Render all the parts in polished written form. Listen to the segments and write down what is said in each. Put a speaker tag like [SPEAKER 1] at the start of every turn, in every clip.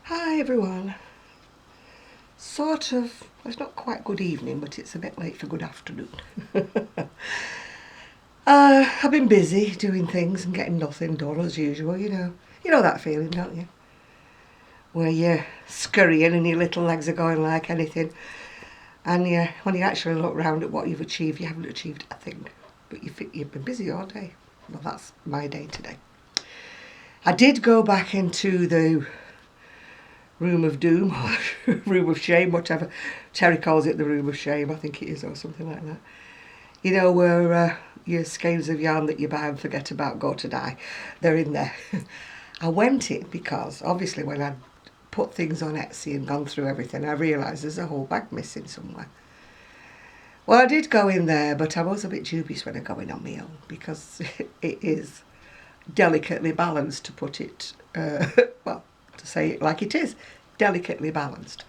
[SPEAKER 1] Hi everyone. Well, it's not quite good evening, but it's a bit late for good afternoon. I've been busy doing things and getting nothing done as usual, you know. You know that feeling, don't you? Where you're scurrying and your little legs are going like anything. And when you actually look round at what you've achieved, you haven't achieved a thing. But you've been busy all day. Well, that's my day today. I did go back into the room of doom or room of shame, whatever. Terry calls it the room of shame, I think it is, or something like that. You know, where your skeins of yarn that you buy and forget about go to die. They're in there. I went in because obviously when I put things on Etsy and gone through everything, I realised there's a whole bag missing somewhere. Well, I did go in there, but I was a bit dubious when I go in on my own because it is delicately balanced, to put it, well, to say it like it is, delicately balanced.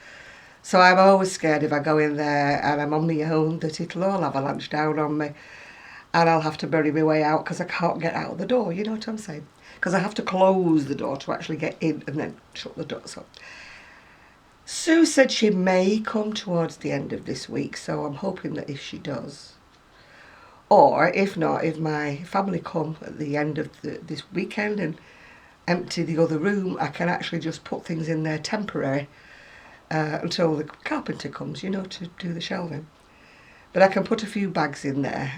[SPEAKER 1] So I'm always scared if I go in there and I'm on my own that it'll all avalanche down on me and I'll have to bury my way out because I can't get out of the door, you know what I'm saying? Because I have to close the door to actually get in and then shut the door. So Sue said she may come towards the end of this week, so I'm hoping that if she does, or if not, if my family come at the end of this weekend and empty the other room, I can actually just put things in there temporary until the carpenter comes, you know, to do the shelving. But I can put a few bags in there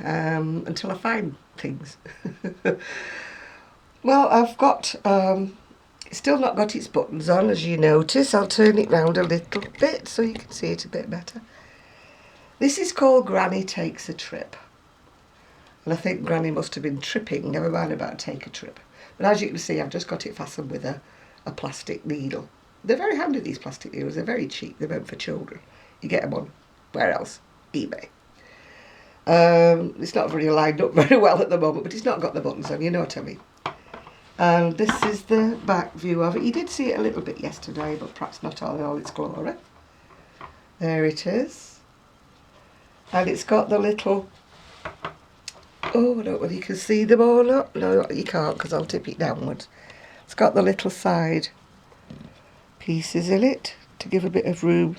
[SPEAKER 1] until I find things. Well, I've got, it's still not got its buttons on, as you notice. I'll turn it round a little bit so you can see it a bit better. This is called Granny Takes a Trip. And I think Granny must have been tripping, never mind about take a trip. But as you can see, I've just got it fastened with a plastic needle. They're very handy, these plastic needles. They're very cheap. They're meant for children. You get them on, where else? eBay. It's not very lined up very well at the moment, but it's not got the buttons on, you know what I mean. And this is the back view of it. You did see it a little bit yesterday, but perhaps not all its glory. There it is. And it's got the little... Oh, I don't know whether you can see them or not. No, you can't because I'll tip it downwards. It's got the little side pieces in it to give a bit of room.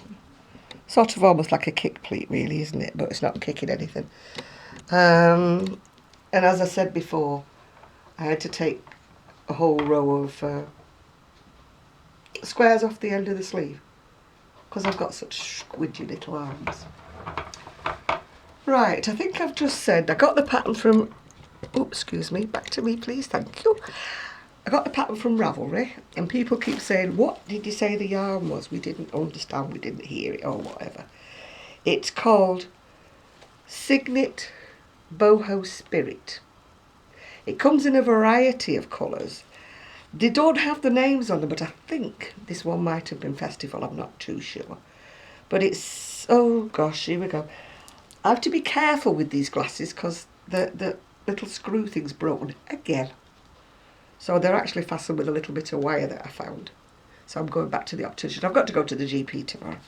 [SPEAKER 1] Sort of almost like a kick pleat really, isn't it? But it's not kicking anything. And as I said before, I had to take a whole row of squares off the end of the sleeve because I've got such squidgy little arms. Right, I think I've just said, I got the pattern from, oh, excuse me, back to me please, thank you. I got the pattern from Ravelry, and people keep saying, what did you say the yarn was? We didn't understand, we didn't hear it, or whatever. It's called Signet Boho Spirit. It comes in a variety of colours. They don't have the names on them, but I think this one might have been Festival, I'm not too sure. But it's, oh gosh, here we go. I have to be careful with these glasses because the little screw thing's broken again. So they're actually fastened with a little bit of wire that I found. So I'm going back to the optician. I've got to go to the GP tomorrow.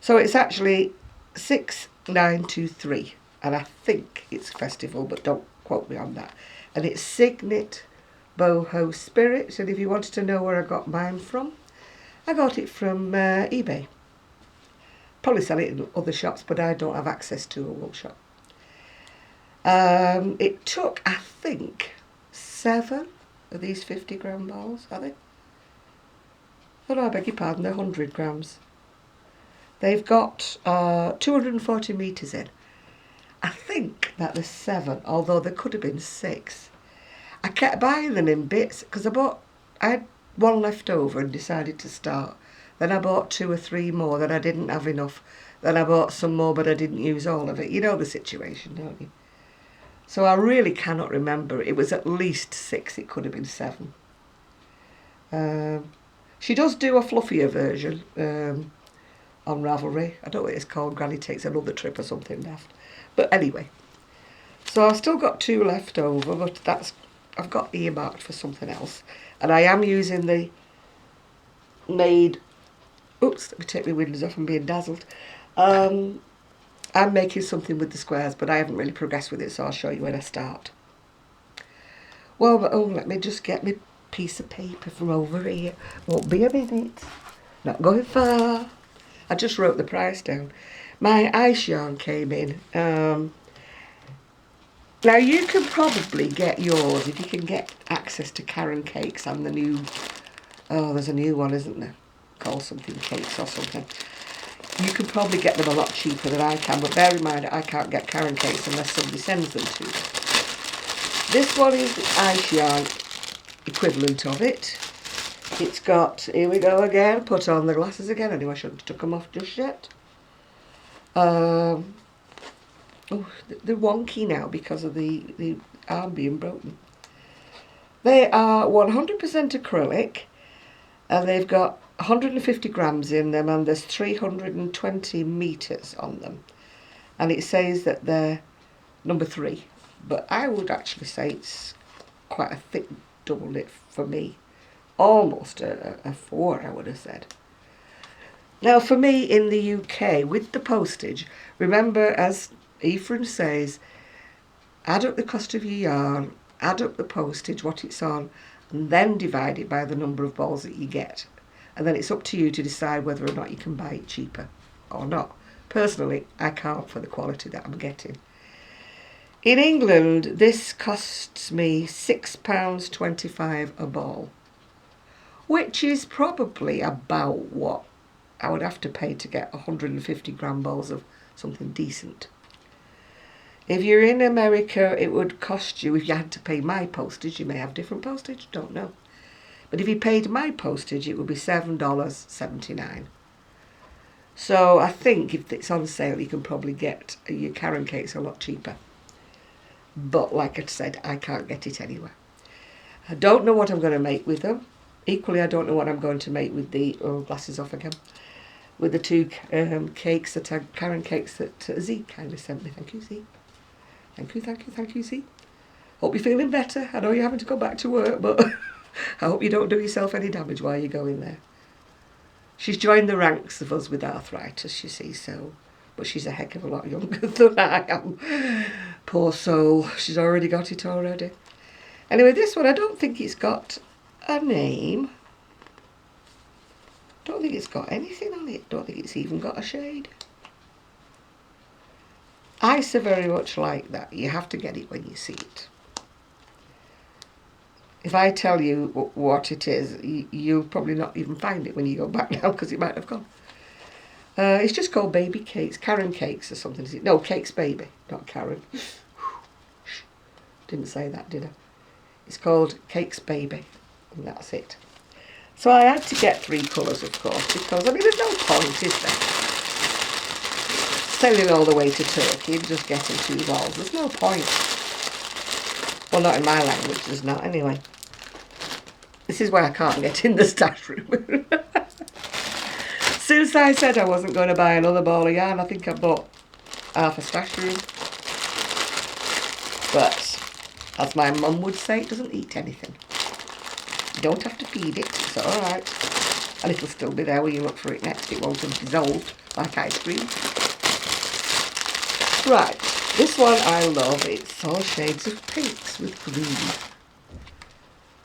[SPEAKER 1] So it's actually 6923. And I think it's Festival, but don't quote me on that. And it's Signet Boho Spirit. And if you wanted to know where I got mine from, I got it from eBay. Probably sell it in other shops, but I don't have access to a wool shop. It took, I think, 7 of these 50-gram balls, are they? Oh no, I beg your pardon, they're 100 grams. They've got 240 metres in. I think that there's 7, although there could have been 6. I kept buying them in bits because I had one left over and decided to start. Then I bought 2 or 3 more, then I didn't have enough. Then I bought some more, but I didn't use all of it. You know the situation, don't you? So I really cannot remember. It was at least 6, it could have been 7. She does do a fluffier version on Ravelry. I don't know what it's called, Granny Takes Another Trip or something left. But anyway, so I've still got 2 left over, but I've got earmarked for something else. And I am using the Made... Oops, let me take my windows off, I'm being dazzled. I'm making something with the squares, but I haven't really progressed with it, so I'll show you when I start. Well, but, oh, let me just get my piece of paper from over here. Won't be a minute. Not going far. I just wrote the price down. My ice yarn came in. Now you can probably get yours if you can get access to Karen Cakes and the new, oh there's a new one isn't there, called something Cakes or something. You can probably get them a lot cheaper than I can, but bear in mind I can't get Karen Cakes unless somebody sends them to me. This one is the ice yarn equivalent of it. It's got, here we go again, put on the glasses again, I knew I shouldn't have took them off just yet. Oh, they're wonky now because of the arm being broken. They are 100% acrylic and they've got 150 grams in them and there's 320 metres on them. And it says that they're number 3, but I would actually say it's quite a thick double knit for me. Almost a 4, I would have said. Now for me in the UK, with the postage, remember as Ephraim says, add up the cost of your yarn, add up the postage, what it's on, and then divide it by the number of balls that you get. And then it's up to you to decide whether or not you can buy it cheaper or not. Personally, I can't for the quality that I'm getting. In England, this costs me £6.25 a ball, which is probably about what I would have to pay to get 150 gram balls of something decent. If you're in America, it would cost you, if you had to pay my postage, you may have different postage, don't know. But if you paid my postage, it would be $7.79. So I think if it's on sale, you can probably get your Karen Cakes a lot cheaper. But like I said, I can't get it anywhere. I don't know what I'm going to make with them. Equally, I don't know what I'm going to make with the, oh, glasses off again, with the 2 cakes that are Karen Cakes that Z kindly sent me. Thank you, Z. Thank you, Z. Hope you're feeling better. I know you're having to go back to work, but I hope you don't do yourself any damage while you're going there. She's joined the ranks of us with arthritis, you see, so, but she's a heck of a lot younger than I am. Poor soul, she's already got it already. Anyway, this one, I don't think it's got a name. Don't think it's got anything on it. Don't think it's even got a shade. Ice are very much like that. You have to get it when you see it. If I tell you what it is, you'll probably not even find it when you go back now because it might have gone. It's just called Baby Cakes. Karen Cakes or something, is it? No, Cakes Baby, not Karen. Didn't say that, did I? It's called Cakes Baby, and that's it. So I had to get 3 colours, of course, because, I mean, there's no point, is there? Sailing all the way to Turkey and just getting 2 balls. There's no point. Well, not in my language, there's not, anyway. This is why I can't get in the stash room. Since I said I wasn't going to buy another ball of yarn, I think I bought half a stash room. But, as my mum would say, it doesn't eat anything. You don't have to feed it, it's alright. And it'll still be there when you look for it next. It won't have dissolved like ice cream. Right, this one I love. It's all shades of pinks with greens.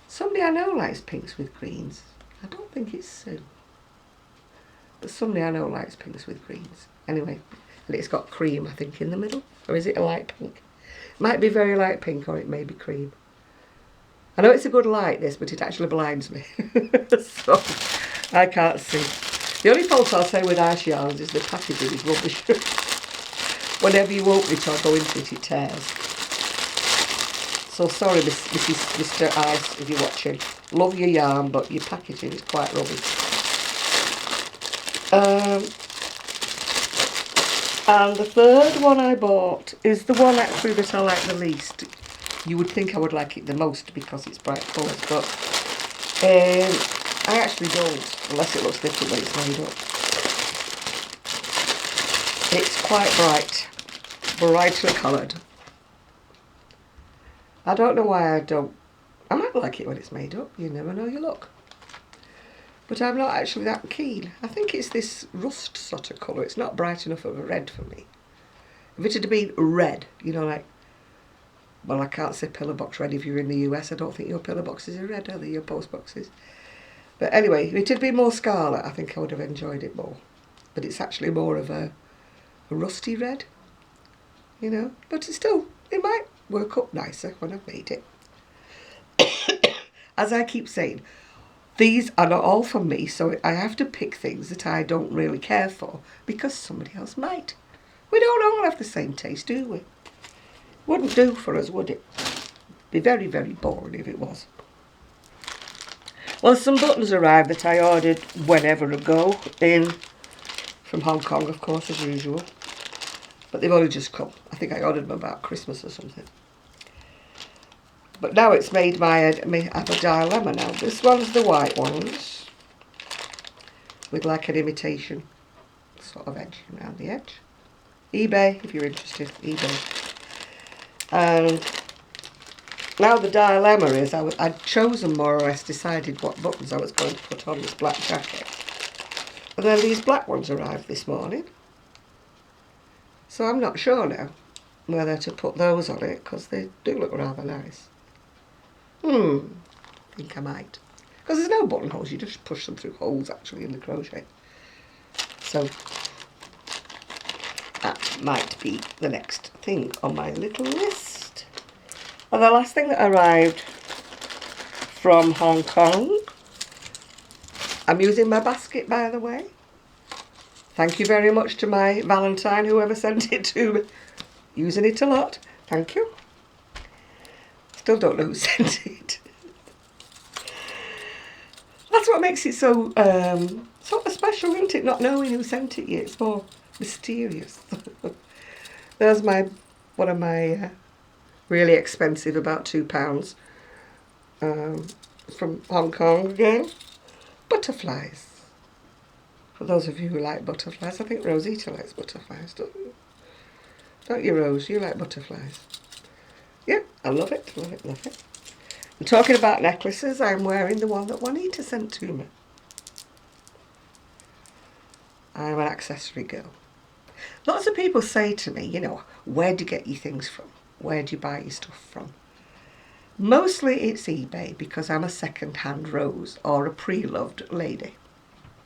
[SPEAKER 1] Somebody I know likes pinks with greens. I don't think it's Sue. But somebody I know likes pinks with greens. Anyway, and it's got cream, I think, in the middle. Or is it a light pink? It might be very light pink or it may be cream. I know it's a good light, this, but it actually blinds me. So, I can't see. The only fault I'll say with ice yarns is the packaging is rubbish. Whenever you open it or go into it, it tears. So sorry, Mr. Ice, if you're watching. Love your yarn, but your packaging is quite rubbish. And the third one I bought is the one actually that I like the least. You would think I would like it the most because it's bright colours, but I actually don't, unless it looks different when it's made up. It's quite bright, brightly coloured. I don't know why I don't. I might like it when it's made up, you never know your luck. But I'm not actually that keen. I think it's this rust sort of colour. It's not bright enough of a red for me. If it had been red, you know, like well, I can't say pillar box red if you're in the US. I don't think your pillar boxes are red, are they, your post boxes? But anyway, if it had been more scarlet, I think I would have enjoyed it more. But it's actually more of a rusty red, you know. But it might work up nicer when I've made it. As I keep saying, these are not all for me, so I have to pick things that I don't really care for because somebody else might. We don't all have the same taste, do we? Wouldn't do for us, would it? Be very, very boring if it was. Well, some buttons arrived that I ordered whenever ago from Hong Kong, of course, as usual. But they've only just come. I think I ordered them about Christmas or something. But now it's made me have a dilemma now. This one's the white ones with like an imitation sort of edge around the edge. eBay, if you're interested, eBay. And now the dilemma is I'd chosen more or less decided what buttons I was going to put on this black jacket. And then these black ones arrived this morning. So I'm not sure now whether to put those on it because they do look rather nice. I think I might. Because there's no buttonholes, you just push them through holes actually in the crochet. So that might be the next thing on my little list. And the last thing that arrived from Hong Kong, I'm using my basket, by the way. Thank you very much to my Valentine, whoever sent it to me. Using it a lot. Thank you. Still don't know who sent it. That's what makes it so sort of special, isn't it? Not knowing who sent it yet. It's more mysterious. There's one of my really expensive, about £2, from Hong Kong again. Butterflies. For those of you who like butterflies, I think Rosita likes butterflies, don't you? Don't you, Rose? You like butterflies? Yeah, I love it, love it, love it. And talking about necklaces, I'm wearing the one that Juanita sent to me. I'm an accessory girl. Lots of people say to me, you know, where do you get your things from? Where do you buy your stuff from? Mostly it's eBay because I'm a second-hand rose or a pre-loved lady.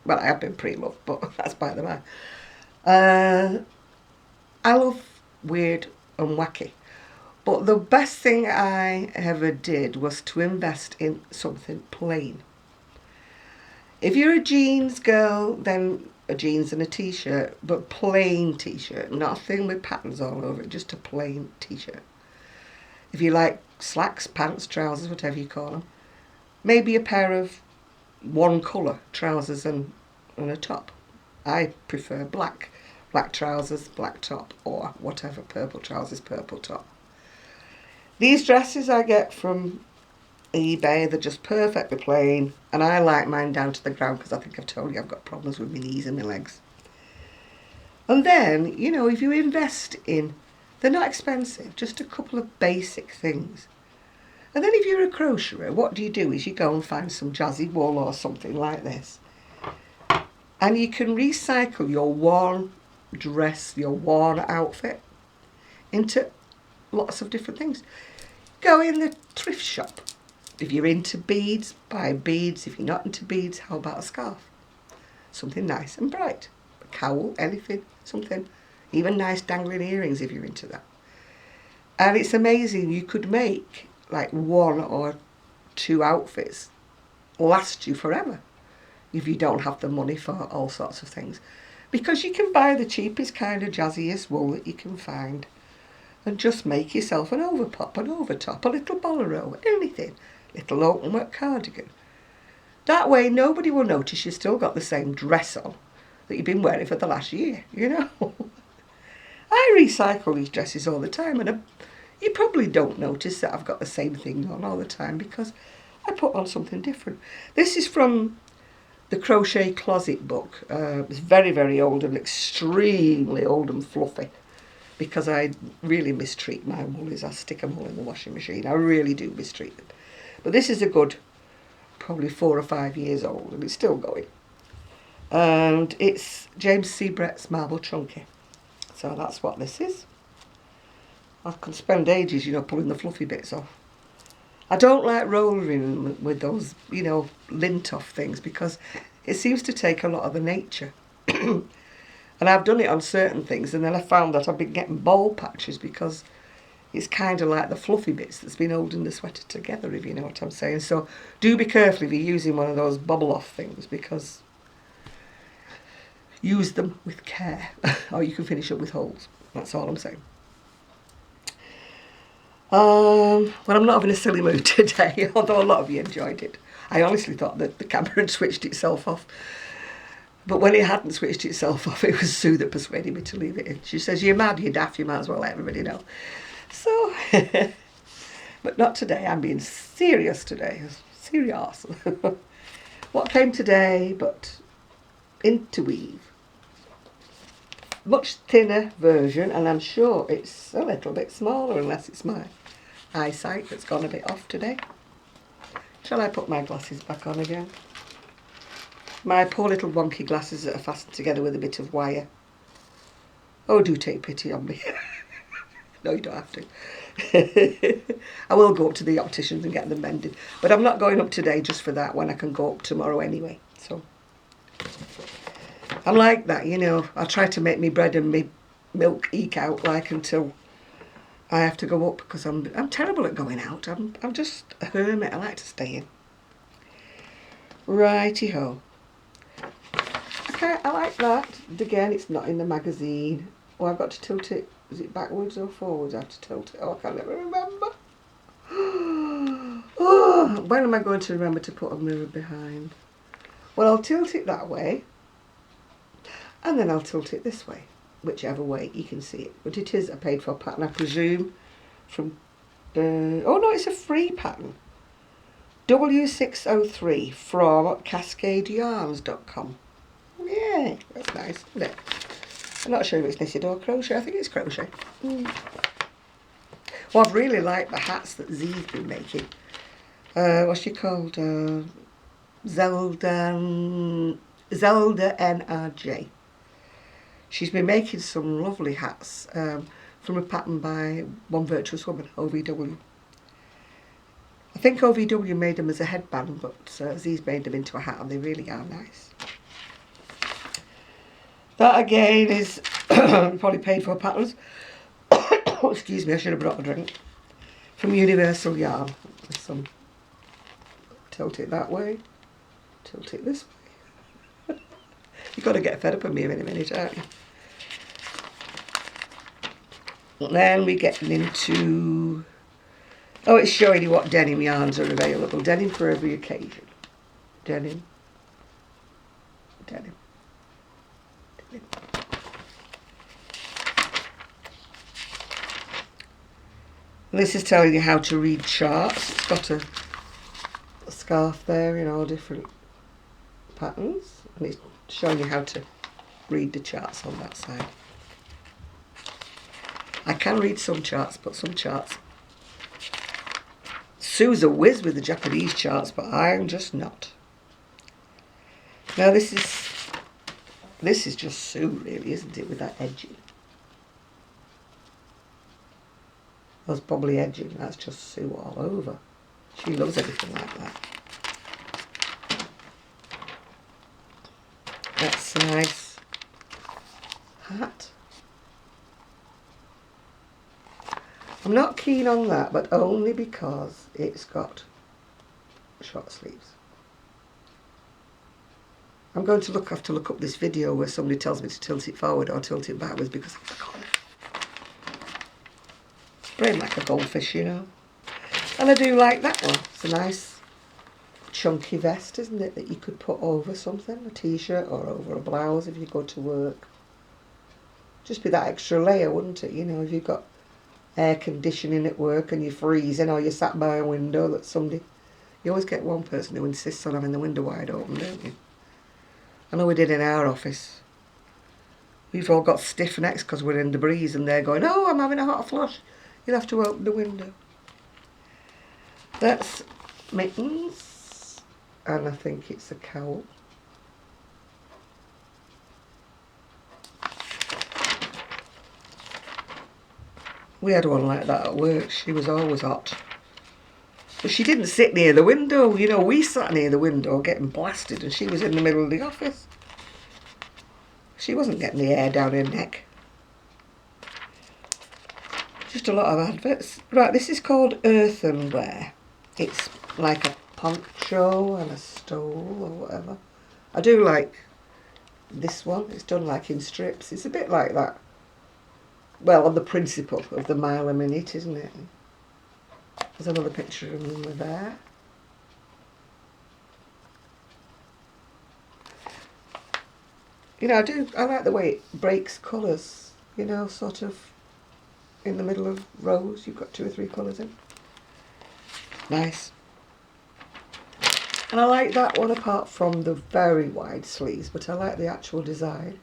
[SPEAKER 1] Well, I have been pre-loved, but that's by the by. I love weird and wacky. But the best thing I ever did was to invest in something plain. If you're a jeans girl, then a jeans and a t-shirt, but plain t-shirt, nothing with patterns all over it, just a plain t-shirt. If you like slacks, pants, trousers, whatever you call them, maybe a pair of one colour trousers and a top. I prefer black trousers, black top, or whatever, purple trousers, purple top. These dresses I get from eBay, they're just perfectly plain, and I like mine down to the ground because I think I've told you I've got problems with my knees and my legs. And then, you know, if you invest in, they're not expensive, just a couple of basic things. And then if you're a crocheter, what do? Is you go and find some jazzy wool or something like this. And you can recycle your worn dress, your worn outfit, into lots of different things. Go in the thrift shop. If you're into beads, buy beads. If you're not into beads, how about a scarf? Something nice and bright. A cowl, anything, something. Even nice dangling earrings if you're into that. And it's amazing, you could make like one or two outfits last you forever if you don't have the money for all sorts of things. Because you can buy the cheapest kind of jazziest wool that you can find and just make yourself an overpop, an overtop, a little bolero, anything. Little open work cardigan. That way nobody will notice you've still got the same dress on that you've been wearing for the last year, you know. I recycle these dresses all the time, and you probably don't notice that I've got the same thing on all the time because I put on something different. This is from the Crochet Closet book. It's very, very old and extremely old and fluffy because I really mistreat my woolies. I stick them all in the washing machine. I really do mistreat them. But this is a good, probably 4 or 5 years old, and it's still going. And it's James C. Brett's Marble Chunky. So that's what this is. I can spend ages, pulling the fluffy bits off. I don't like rolling with those, lint off things because it seems to take a lot of the nature. And I've done it on certain things, and then I found that I've been getting bald patches because it's kind of like the fluffy bits that's been holding the sweater together, if you know what I'm saying. So do be careful if you're using one of those bubble off things, because use them with care or you can finish up with holes. That's all I'm saying. Well, I'm not having a silly mood today, although a lot of you enjoyed it. I honestly thought that the camera had switched itself off. But when it hadn't switched itself off, it was Sue that persuaded me to leave it in. She says, "You're mad, you're daft, you might as well let everybody know." So, but not today. I'm being serious today. Serious. What came today but interweave. Much thinner version, and I'm sure it's a little bit smaller unless it's my eyesight that's gone a bit off today. Shall I put my glasses back on again? My poor little wonky glasses that are fastened together with a bit of wire. Oh, do take pity on me. No, you don't have to. I will go up to the opticians and get them mended. But I'm not going up today just for that, when I can go up tomorrow anyway. So I'm like that, I try to make me bread and me milk eke out until I have to go up, because I'm terrible at going out. I'm just a hermit. I like to stay in. Righty-ho. Okay, I like that. Again, it's not in the magazine. Oh, I've got to tilt it. Is it backwards or forwards? I have to tilt it. Oh, I can't ever remember. Oh, when am I going to remember to put a mirror behind? Well, I'll tilt it that way. And then I'll tilt it this way. Whichever way you can see it. But it is a paid for pattern, I presume. From... oh, no, it's a free pattern. W603 from CascadeYarns.com. Yeah, that's nice, isn't it? I'm not sure if it's knitted or crochet. I think it's crochet. Well, I've really liked the hats that Z's been making. What's she called? Zelda NRJ. She's been making some lovely hats from a pattern by One Virtuous Woman, OVW. I think OVW made them as a headband, but Z's made them into a hat, and they really are nice. That again is probably paid for patterns. Oh, excuse me, I should have brought a drink. From Universal Yarn. There's some. Tilt it that way. Tilt it this way. You've got to get fed up of me in a minute, aren't you? And then we're getting into... oh, it's showing you what denim yarns are available. Denim for every occasion. Denim. Denim. Denim. And this is telling you how to read charts. It's got a scarf there in all different patterns. And it's showing you how to read the charts on that side. I can read some charts, but some charts... Sue's a whiz with the Japanese charts, but I'm just not. Now this is just Sue, really, isn't it, with that edging? That's probably edging. That's just Sue all over. She loves everything like that. That's a nice hat. I'm not keen on that, but only because it's got short sleeves. I'm going to have to look up this video where somebody tells me to tilt it forward or tilt it backwards, because I've forgotten. Brain like a goldfish, And I do like that one. It's a nice chunky vest, isn't it, that you could put over something, a t-shirt or over a blouse if you go to work. Just be that extra layer, wouldn't it? If you've got air conditioning at work and you're freezing, or you're sat by a window that somebody... You always get one person who insists on having the window wide open, don't you? I know we did in our office. We've all got stiff necks because we're in the breeze, and they're going, "Oh, I'm having a hot flush. You'll have to open the window." That's mittens, and I think it's a cowl. We had one like that at work. She was always hot. But she didn't sit near the window. You know, we sat near the window getting blasted and she was in the middle of the office. She wasn't getting the air down her neck. Just a lot of adverts. Right, this is called Earthenware. It's like a poncho and a stole or whatever. I do like this one. It's done like in strips. It's a bit like that. Well, on the principle of the mile a minute, isn't it? There's another picture of them there. You know, I like the way it breaks colours, you know, sort of in the middle of rows, you've got 2 or 3 colours in. Nice. And I like that one apart from the very wide sleeves, but I like the actual design.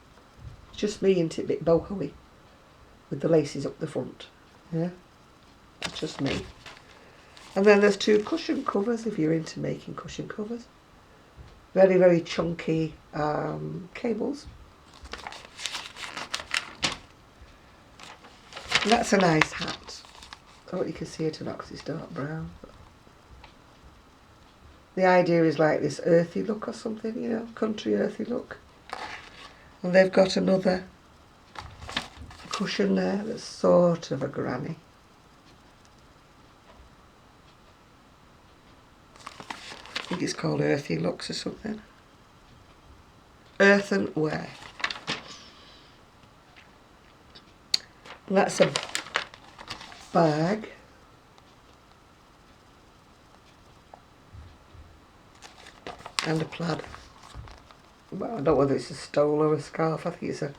[SPEAKER 1] It's just me, isn't it, a bit boho-y with the laces up the front. Yeah, that's just me. And then there's 2 cushion covers if you're into making cushion covers. Very, very chunky cables. And that's a nice hat. I don't know if you can see it or not because it's dark brown. But the idea is like this earthy look or something, you know, country earthy look. And they've got another cushion there that's sort of a granny. I think it's called Earthy Looks or something. Earthenware. And that's a bag. And a plaid. Well, I don't know whether it's a stole or a scarf. I think it's a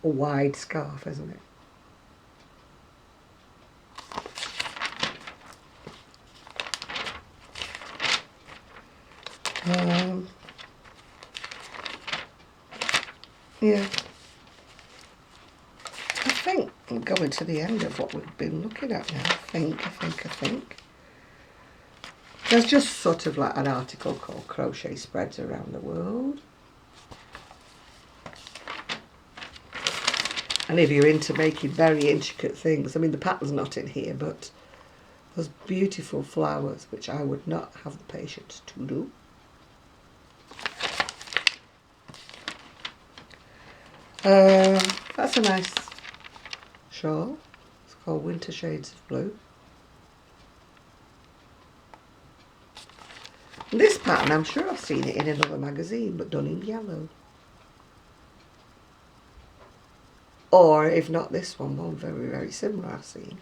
[SPEAKER 1] wide scarf, isn't it? Yeah. I think I'm going to the end of what we've been looking at now. I think. There's just sort of like an article called Crochet Spreads Around the World. And if you're into making very intricate things, I mean the pattern's not in here, but those beautiful flowers, which I would not have the patience to do. That's a nice shawl. It's called Winter Shades of Blue. And this pattern, I'm sure I've seen it in another magazine, but done in yellow. Or, if not this one very, very similar I've seen.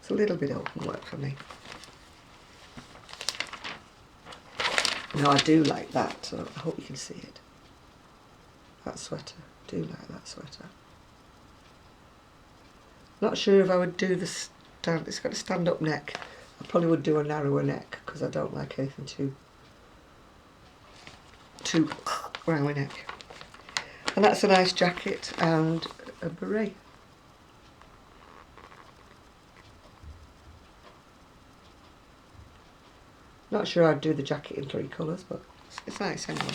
[SPEAKER 1] It's a little bit open work for me. Now, I do like that, so I hope you can see it. That sweater. I do like that sweater. Not sure if I would do the stand. It's got a stand-up neck. I probably would do a narrower neck because I don't like anything too round neck. And that's a nice jacket and a beret. Not sure I'd do the jacket in 3 colours, but it's nice anyway.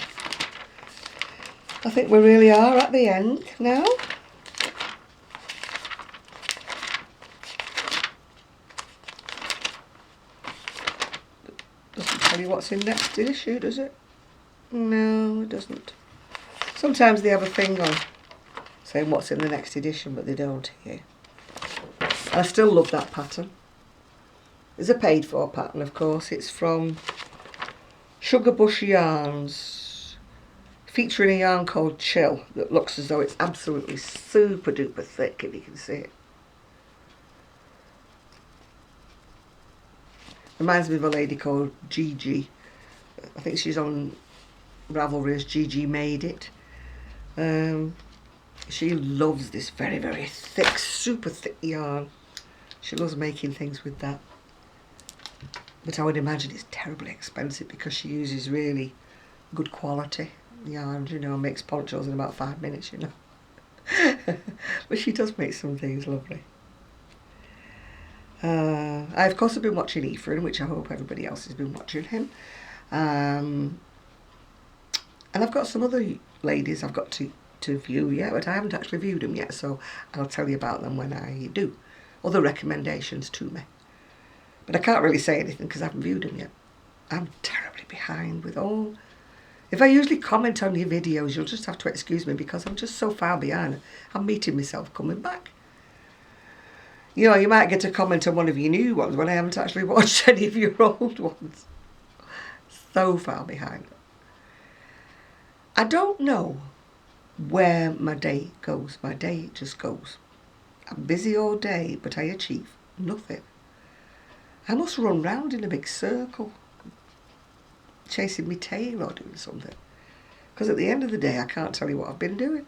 [SPEAKER 1] I think we really are at the end now. Doesn't tell you what's in next issue, does it? No, it doesn't. Sometimes they have a thing on saying what's in the next edition, but they don't here. And I still love that pattern. It's a paid for pattern, of course. It's from Sugarbush Yarns, featuring a yarn called Chill that looks as though it's absolutely super duper thick, if you can see it. Reminds me of a lady called Gigi. I think she's on Ravelry as Gigi Made It. She loves this very, very thick, super thick yarn. She loves making things with that. But I would imagine it's terribly expensive because she uses really good quality yarn, you know, makes ponchos in about 5 minutes, you know. But she does make some things lovely. I, of course, have been watching Ephraim, which I hope everybody else has been watching him. And I've got some other ladies I've got to view yet, but I haven't actually viewed them yet, so I'll tell you about them when I do. other recommendations to me. But I can't really say anything because I haven't viewed them yet. I'm terribly behind with all. If I usually comment on your videos, you'll just have to excuse me because I'm just so far behind. I'm meeting myself coming back. You know, you might get a comment on one of your new ones when I haven't actually watched any of your old ones. So far behind. I don't know where my day goes. My day just goes. I'm busy all day, but I achieve nothing. I must run round in a big circle, chasing my tail or doing something. Because at the end of the day, I can't tell you what I've been doing.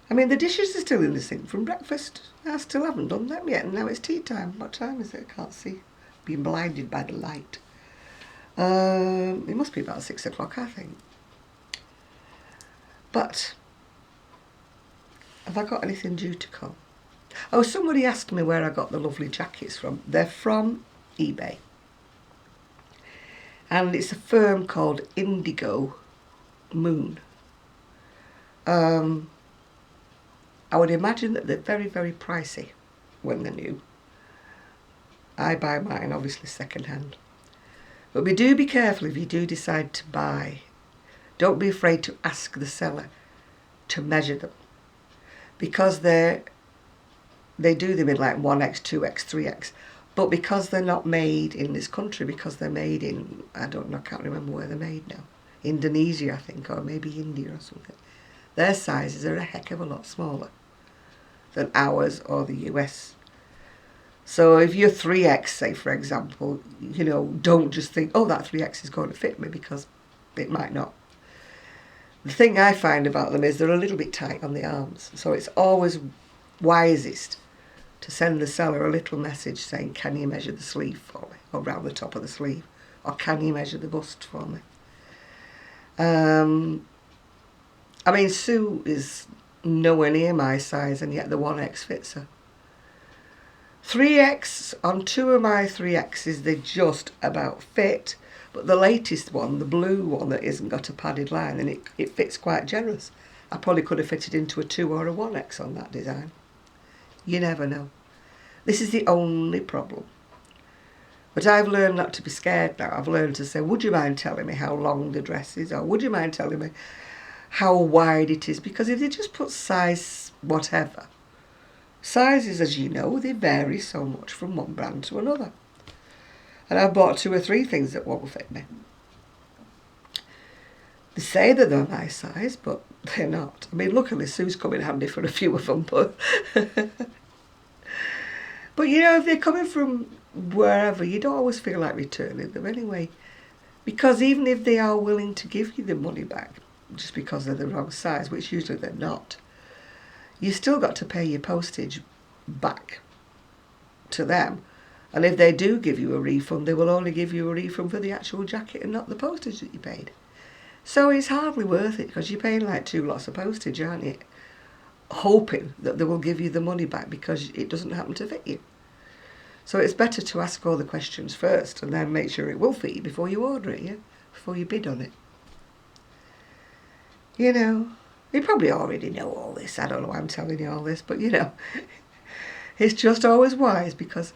[SPEAKER 1] I mean, the dishes are still in the sink from breakfast. I still haven't done them yet, and now it's tea time. What time is it? I can't see. Being blinded by the light. It must be about 6 o'clock, I think. But have I got anything due to come? Oh, somebody asked me where I got the lovely jackets from. They're from eBay. And it's a firm called Indigo Moon. I would imagine that they're very, very pricey when they're new. I buy mine, obviously, second hand. But be careful if you do decide to buy. Don't be afraid to ask the seller to measure them. Because they do them in like 1x, 2x, 3x. But because they're not made in this country, because they're made in, I don't know, I can't remember where they're made now. Indonesia, I think, or maybe India or something. Their sizes are a heck of a lot smaller than ours or the US. So if you're 3x, say, for example, you know, don't just think, oh, that 3x is going to fit me, because it might not. The thing I find about them is they're a little bit tight on the arms. So it's always wisest to send the seller a little message saying, can you measure the sleeve for me? Or round the top of the sleeve. Or can you measure the bust for me? I mean, Sue is nowhere near my size, and yet the 1X fits her. 3X, on 2 of my 3Xs, they just about fit. But the latest one, the blue one that isn't got a padded line, and it fits quite generous. I probably could have fitted into a 2 or a 1X on that design. You never know. This is the only problem. But I've learned not to be scared now. I've learned to say, would you mind telling me how long the dress is? Or would you mind telling me how wide it is? Because if they just put size whatever, sizes, as you know, they vary so much from one brand to another. And I've bought 2 or 3 things that won't fit me. They say that they're my size, but they're not. I mean, luckily Sue's come in handy for a few of them, but but you know, if they're coming from wherever, you don't always feel like returning them anyway. Because even if they are willing to give you the money back, just because they're the wrong size, which usually they're not, you still got to pay your postage back to them. And if they do give you a refund, they will only give you a refund for the actual jacket and not the postage that you paid. So it's hardly worth it, because you're paying like 2 lots of postage, aren't you? Hoping that they will give you the money back because it doesn't happen to fit you. So it's better to ask all the questions first and then make sure it will fit you before you order it, yeah? Before you bid on it. You know, you probably already know all this. I don't know why I'm telling you all this, but you know, it's just always wise, because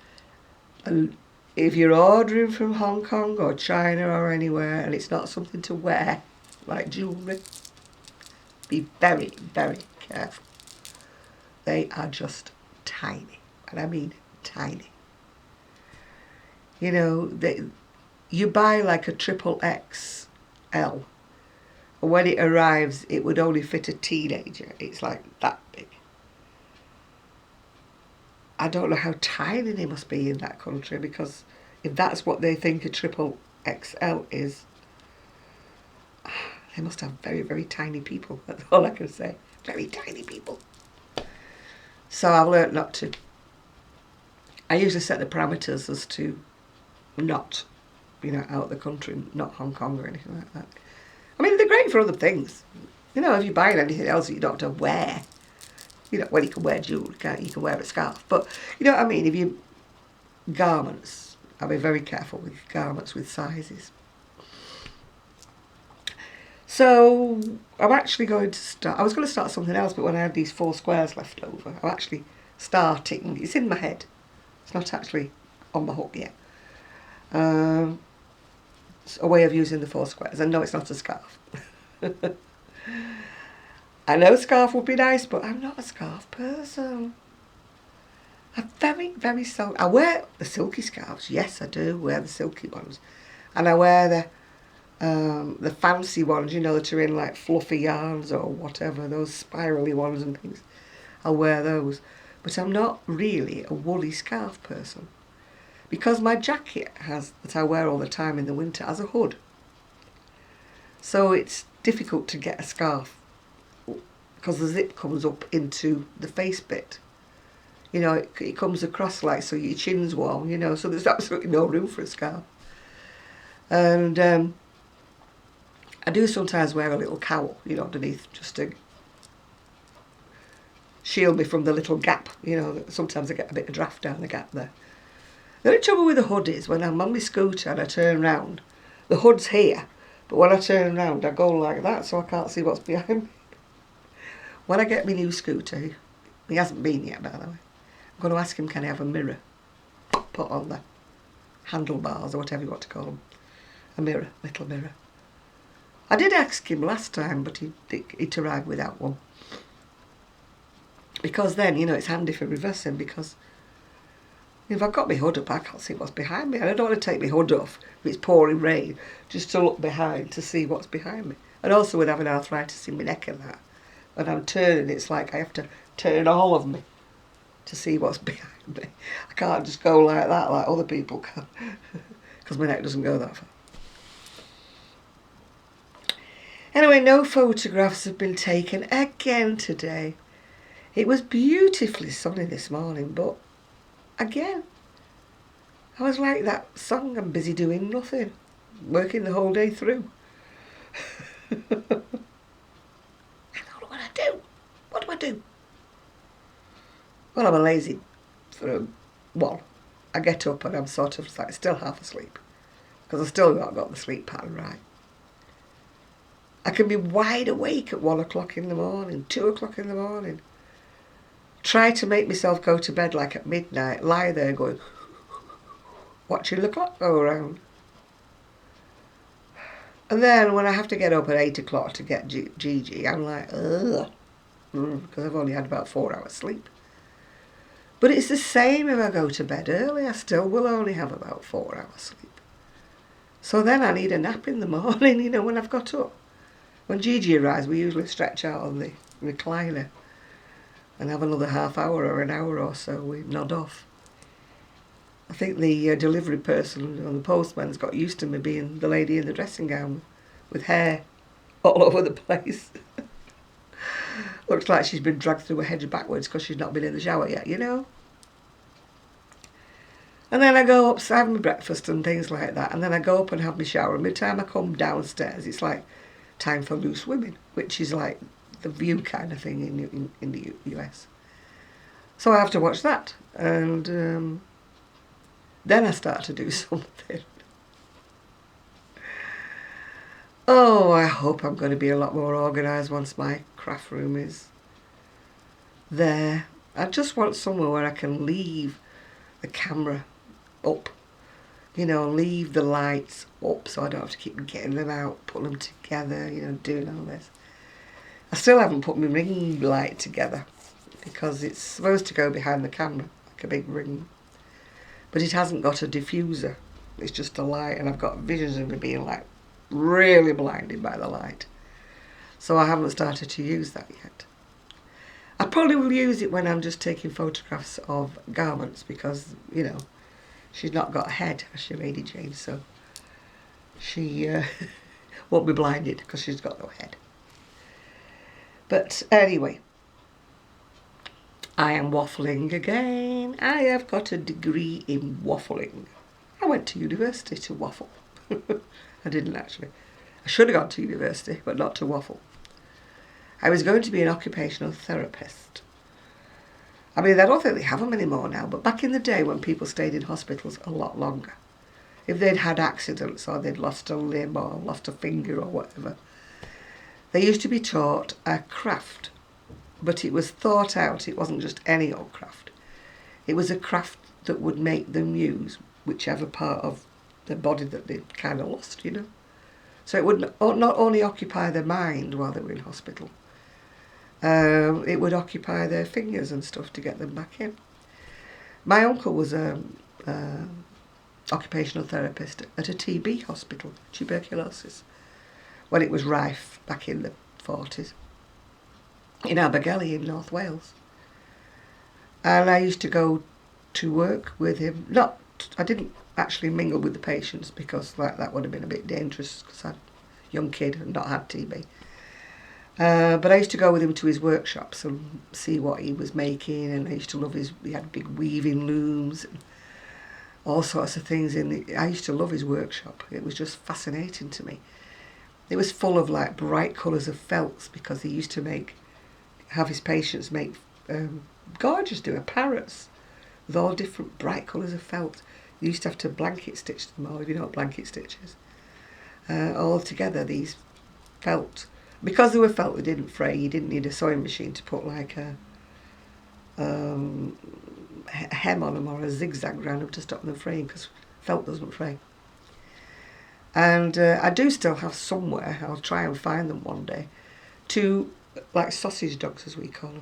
[SPEAKER 1] if you're ordering from Hong Kong or China or anywhere and it's not something to wear, like jewellery, be very, very careful. They are just tiny, and I mean tiny. You know, you buy like a XXL, and when it arrives, it would only fit a teenager. It's like that big. I don't know how tiny they must be in that country, because if that's what they think a XXL is, they must have very, very tiny people. That's all I can say. Very tiny people. So I've learnt not to. I usually set the parameters as to not, you know, out of the country, not Hong Kong or anything like that. I mean, they're great for other things. You know, if you're buying anything else that you don't have to wear, you know, well, you can wear jewellery, can't you? You can wear a scarf. But, you know what I mean? If you, garments, I'll be very careful with garments with sizes. So I'm actually going to start, I was going to start something else, but when I had these 4 squares left over, I'm actually starting. It's in my head. It's not actually on my hook yet. It's a way of using the 4 squares. And no, it's not a scarf. I know a scarf would be nice, but I'm not a scarf person. I very seldom. I wear the silky scarves. Yes, I do wear the silky ones, and I wear the fancy ones. You know, that are in like fluffy yarns or whatever. Those spirally ones and things. I wear those, but I'm not really a woolly scarf person, because my jacket that I wear all the time in the winter has a hood. So it's difficult to get a scarf because the zip comes up into the face bit. You know, it comes across like so your chin's warm, you know, so there's absolutely no room for a scarf. And I do sometimes wear a little cowl, you know, underneath, just to shield me from the little gap, you know. Sometimes I get a bit of draft down the gap there. The only trouble with the hood is when I'm on my scooter and I turn round, the hood's here, but when I turn round I go like that so I can't see what's behind me. When I get my new scooter, he hasn't been yet by the way, I'm going to ask him can I have a mirror put on the handlebars or whatever you want to call them. A mirror, little mirror. I did ask him last time, but he'd arrived without one. Because then, you know, it's handy for reversing, because if I've got my hood up, I can't see what's behind me. And I don't want to take my hood off if it's pouring rain, just to look behind to see what's behind me. And also with having arthritis in my neck and that, when I'm turning, it's like I have to turn all of me to see what's behind me. I can't just go like that like other people can, because my neck doesn't go that far. Anyway, no photographs have been taken again today. It was beautifully sunny this morning, but again, I was like that song, I'm busy doing nothing, working the whole day through. I don't know what I do. What do I do? Well, I'm a lazy for one. I get up and I'm sort of like still half asleep, because I've still not got the sleep pattern right. I can be wide awake at 1 o'clock in the morning, 2 o'clock in the morning. Try to make myself go to bed like at midnight, lie there going, watching the clock go around. And then when I have to get up at 8 o'clock to get Gigi, I'm like, ugh, because I've only had about 4 hours sleep. But it's the same if I go to bed early, I still will only have about 4 hours sleep. So then I need a nap in the morning, you know, when I've got up. When Gigi arrives, we usually stretch out on the recliner and have another half hour or an hour or so, we nod off. I think the delivery person or the postman's got used to me being the lady in the dressing gown with hair all over the place. Looks like she's been dragged through a hedge backwards because she's not been in the shower yet, you know. And then I go up, have my breakfast and things like that, and then I go up and have my shower, and by the time I come downstairs it's like time for loose women, which is like the View kind of thing in the US. So I have to watch that, and then I start to do something. Oh, I hope I'm going to be a lot more organised once my craft room is there. I just want somewhere where I can leave the camera up, you know, leave the lights up so I don't have to keep getting them out, putting them together, you know, doing all this. I still haven't put my ring light together because it's supposed to go behind the camera like a big ring, but it hasn't got a diffuser. It's just a light, and I've got visions of me being like really blinded by the light, so I haven't started to use that yet. I probably will use it when I'm just taking photographs of garments, because, you know, she's not got a head, has she, Lady Jane, so she won't be blinded because she's got no head. But anyway, I am waffling again. I have got a degree in waffling. I went to university to waffle. I didn't actually. I should have gone to university, but not to waffle. I was going to be an occupational therapist. I mean, I don't think they have them anymore now, but back in the day when people stayed in hospitals a lot longer, if they'd had accidents or they'd lost a limb or lost a finger or whatever, they used to be taught a craft, but it was thought out. It wasn't just any old craft. It was a craft that would make them use whichever part of their body that they'd kind of lost, you know. So it would not only occupy their mind while they were in hospital, it would occupy their fingers and stuff to get them back in. My uncle was a occupational therapist at a TB hospital, tuberculosis, when it was rife back in the 40s, in Abergele in North Wales. And I used to go to work with him. I didn't actually mingle with the patients because that would have been a bit dangerous because I'm a young kid and not had TB. But I used to go with him to his workshops and see what he was making, and I used to love he had big weaving looms and all sorts of things I used to love his workshop. It was just fascinating to me. It was full of like bright colours of felts because he used to have his patients make gorgeous parrots with all different bright colours of felt. You used to have to blanket stitch them all, if you know what blanket stitch is. All together, these felt. Because they were felt, they didn't fray. You didn't need a sewing machine to put like a hem on them or a zigzag round them to stop them fraying, because felt doesn't fray. And I do still have somewhere, I'll try and find them one day, 2 like sausage dogs, as we call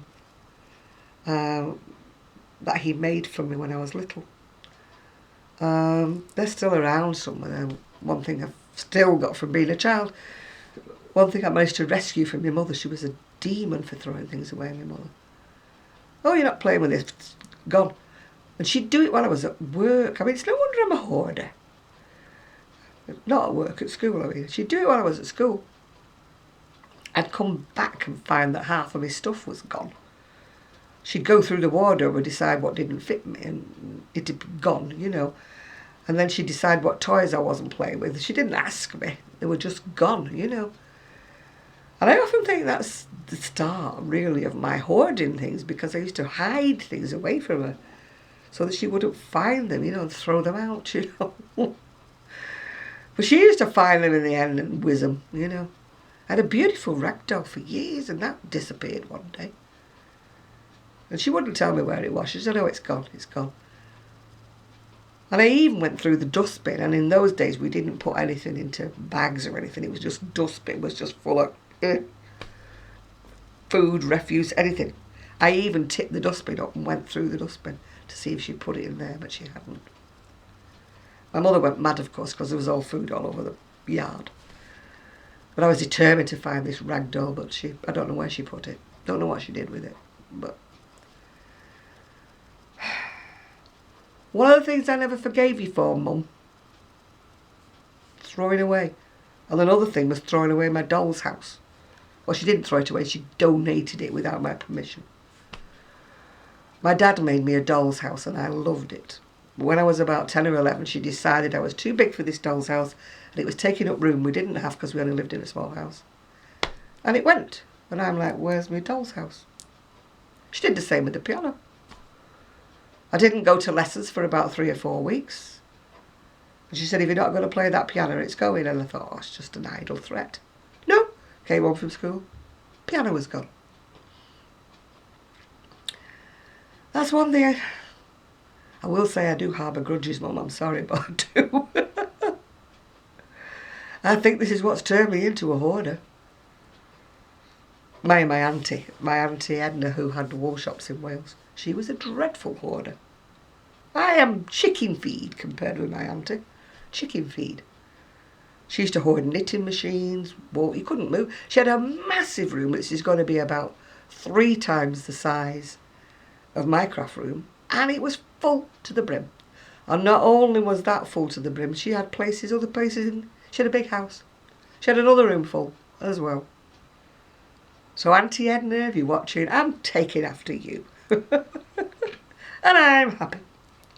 [SPEAKER 1] them, that he made for me when I was little. They're still around somewhere. One thing I've still got from being a child, one thing I managed to rescue from my mother. She was a demon for throwing things away, my mother. Oh, you're not playing with this, it's gone. And she'd do it while I was at work. I mean, it's no wonder I'm a hoarder. Not at work, at school, I mean. She'd do it while I was at school. I'd come back and find that half of my stuff was gone. She'd go through the wardrobe and decide what didn't fit me, and it had been gone, you know. And then she'd decide what toys I wasn't playing with. She didn't ask me. They were just gone, you know. And I often think that's the start, really, of my hoarding things, because I used to hide things away from her so that she wouldn't find them, you know, and throw them out, you know. But she used to find them in the end and whiz them, you know. I had a beautiful rag doll for years, and that disappeared one day. And she wouldn't tell me where it was. She said, oh, it's gone, it's gone. And I even went through the dustbin, and in those days we didn't put anything into bags or anything. It was just dustbin, it was just full of food, refuse, anything. I even tipped the dustbin up and went through the dustbin to see if she'd put it in there, but she hadn't. My mother went mad, of course, because there was all food all over the yard. But I was determined to find this rag doll, but I don't know where she put it. Don't know what she did with it. But one of the things I never forgave you for, Mum, throwing away. And another thing was throwing away my doll's house. Well, she didn't throw it away, she donated it without my permission. My dad made me a doll's house and I loved it. But when I was about 10 or 11, she decided I was too big for this doll's house and it was taking up room we didn't have because we only lived in a small house. And it went. And I'm like, where's my doll's house? She did the same with the piano. I didn't go to lessons for about 3 or 4 weeks. And she said, if you're not going to play that piano, it's going. And I thought, oh, it's just an idle threat. No. Came home from school. Piano was gone. That's one thing I will say I do harbour grudges, Mum. I'm sorry, but I do. I think this is what's turned me into a hoarder. My auntie Edna, who had wool shops in Wales, she was a dreadful hoarder. I am chicken feed compared with my auntie. Chicken feed. She used to hoard knitting machines. Well, you couldn't move. She had a massive room, which is going to be about 3 times the size of my craft room, and it was full to the brim. And not only was that full to the brim, she had other places. She had a big house. She had another room full as well. So Auntie Edna, if you're watching, I'm taking after you. And I'm happy.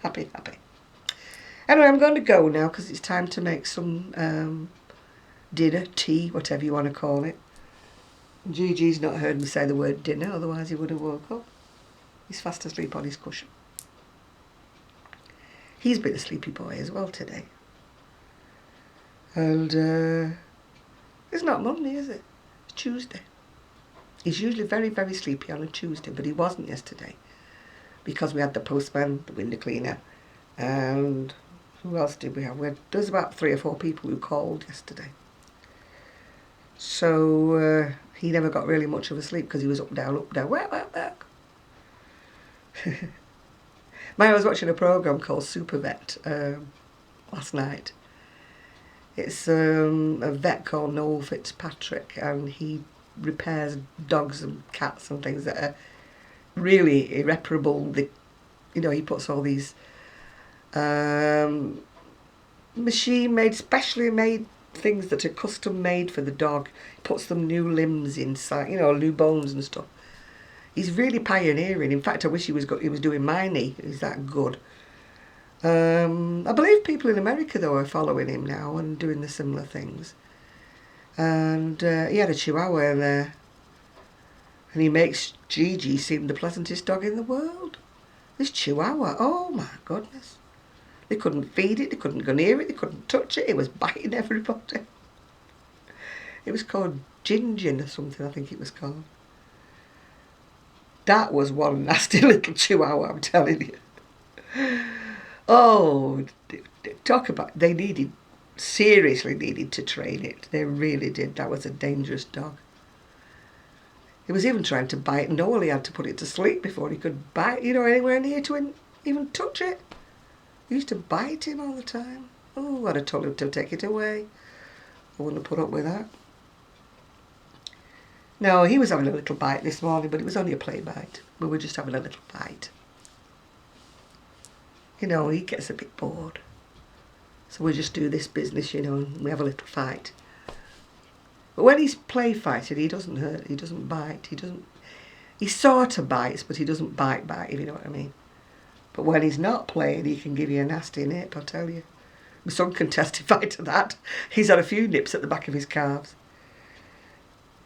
[SPEAKER 1] Happy, happy. Anyway, I'm going to go now because it's time to make some dinner, tea, whatever you want to call it. Gigi's not heard me say the word dinner, otherwise he would have woke up. He's fast asleep on his cushion. He's been a sleepy boy as well today. And it's not Monday, is it? It's Tuesday. He's usually very, very sleepy on a Tuesday, but he wasn't yesterday. because we had the postman, the window cleaner, and who else did we have? There's about 3 or 4 people who called yesterday. So he never got really much of a sleep because he was up, down, work. I was watching a programme called Super Vet last night. It's a vet called Noel Fitzpatrick, and he repairs dogs and cats and things that are really irreparable. He puts all these machine-made, specially made things that are custom made for the dog. He puts them new limbs inside, new bones and stuff. He's really pioneering. In fact, I wish he was doing my knee. He's that good. I believe people in America, though, are following him now and doing the similar things. And he had a Chihuahua there. And he makes Gigi seem the pleasantest dog in the world. This Chihuahua, oh my goodness. They couldn't feed it, they couldn't go near it, they couldn't touch it. It was biting everybody. It was called Gingin or something, I think it was called. That was one nasty little Chihuahua, I'm telling you. Oh, talk about, seriously needed to train it. They really did. That was a dangerous dog. He was even trying to bite Noel. He had to put it to sleep before he could bite, anywhere near to even touch it. He used to bite him all the time. Oh, I'd have told him to take it away. I wouldn't have put up with that. No, he was having a little bite this morning, but it was only a play bite. We were just having a little bite. He gets a bit bored. So we just do this business, and we have a little fight. But when he's play fighting, he doesn't hurt, he doesn't bite, he sort of bites, but he doesn't bite, if you know what I mean. But when he's not playing, he can give you a nasty nip, I'll tell you. My son can testify to that. He's had a few nips at the back of his calves.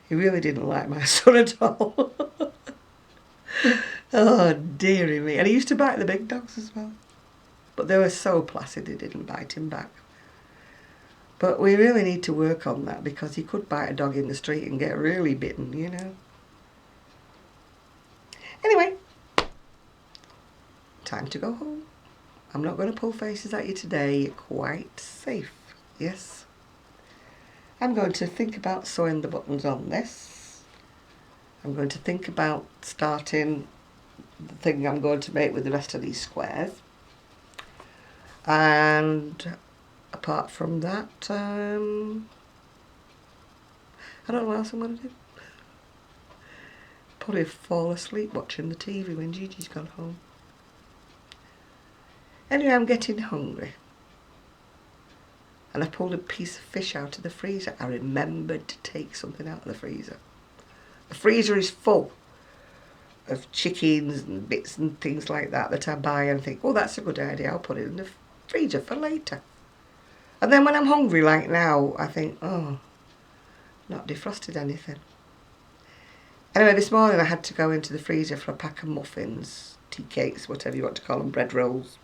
[SPEAKER 1] He really didn't like my son at all. Oh, dearie me. And he used to bite the big dogs as well. But they were so placid, they didn't bite him back. But we really need to work on that, because he could bite a dog in the street and get really bitten, Anyway, time to go home. I'm not going to pull faces at you today. You're quite safe. Yes. I'm going to think about sewing the buttons on this. I'm going to think about starting the thing I'm going to make with the rest of these squares. And apart from that, I don't know what else I'm going to do. Probably fall asleep watching the TV when Gigi's gone home. Anyway, I'm getting hungry. And I pulled a piece of fish out of the freezer. I remembered to take something out of the freezer. The freezer is full of chickens and bits and things like that I buy and think, oh, that's a good idea. I'll put it in the freezer for later. And then when I'm hungry like now, I think, oh, not defrosted anything. Anyway, this morning I had to go into the freezer for a pack of muffins, tea cakes, whatever you want to call them, bread rolls.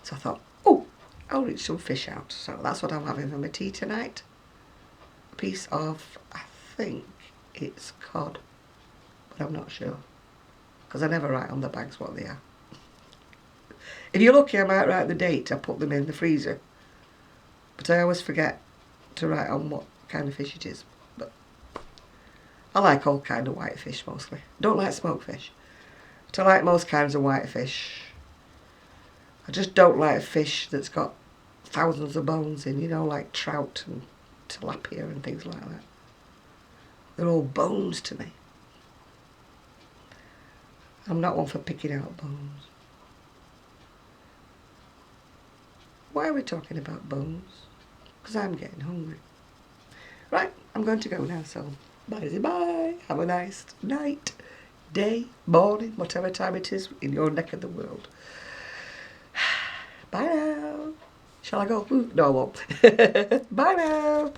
[SPEAKER 1] So I thought, oh, I'll reach some fish out. So that's what I'm having for my tea tonight. A piece of, I think it's cod, but I'm not sure, because I never write on the bags what they are. If you're lucky, I might write the date I put them in the freezer, but I always forget to write on what kind of fish it is. But I like all kind of white fish mostly. Don't like smoked fish, but I like most kinds of white fish. I just don't like fish that's got thousands of bones in, like trout and tilapia and things like that. They're all bones to me. I'm not one for picking out bones. Why are we talking about bones? Because I'm getting hungry. Right, I'm going to go now, so bye. Have a nice night, day, morning, whatever time it is in your neck of the world. Bye now. Shall I go? No, I won't. Bye now.